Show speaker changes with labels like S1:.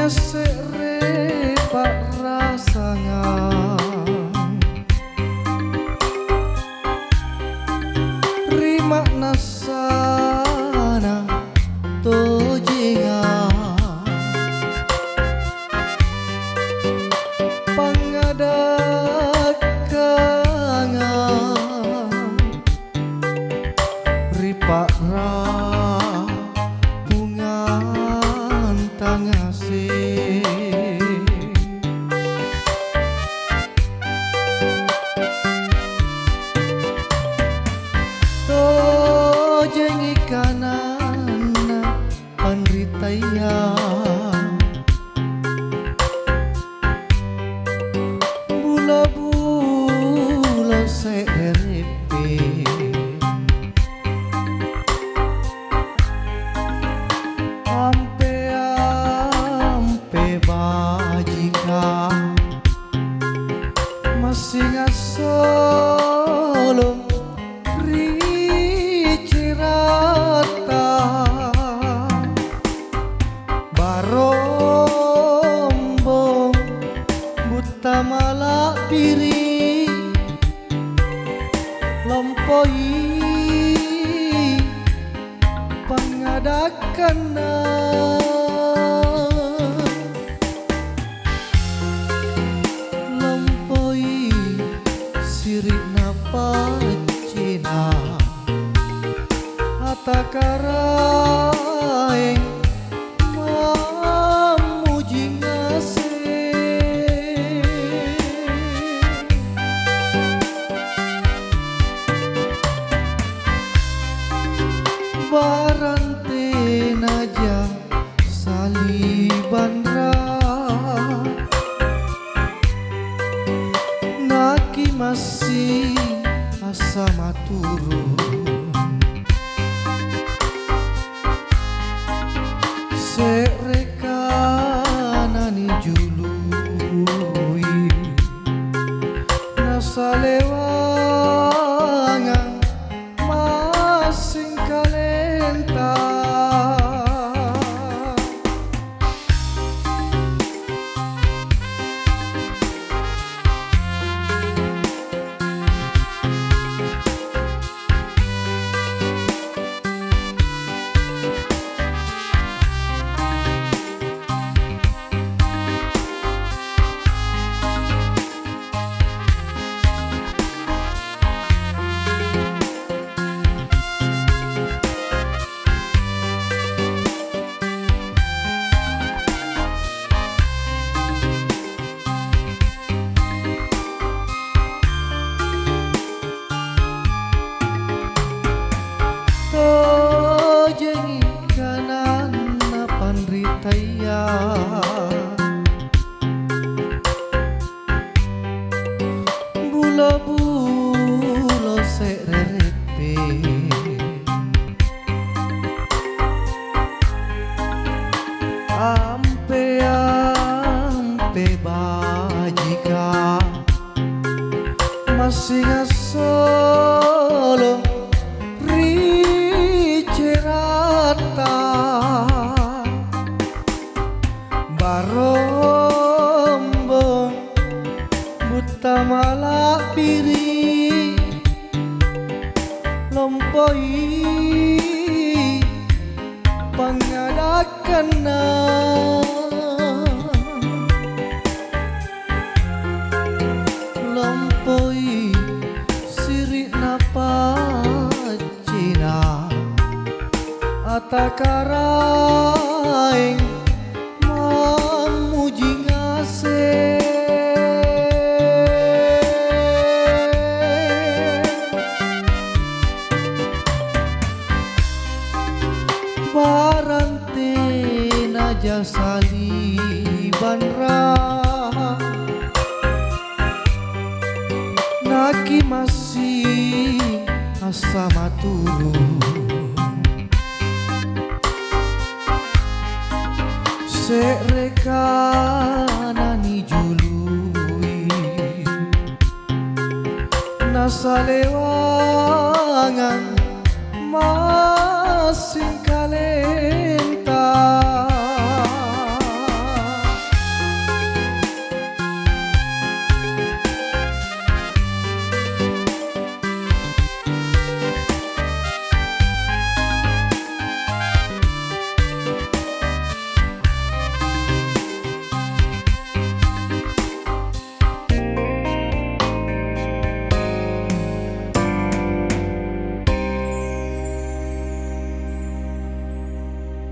S1: ngasere pak rasangan rima nasana tojingan pangadakangan ripak ra bungan tangase tojeng ikanana pandritaya bula-bula serepe ampe bajika masih ngasolo ricirata barombong buta malak diri lompoi pangadakan lompoi sirik napa cina atakaraeng mamuji ngasih barante naja salibandra naki masih asa maturu serekanani jului nasalewangan masing kalenta tojeng ikanana pandritaya bula-bula serepe ampe bajika masih ngasolo ricirata barombong buta malak piri lompoi pangadakan lompoi sirik napa cina atakaraeng mamuji ngasih barante naja salibandra naki masih asa maturu serekanani jului nasalewangan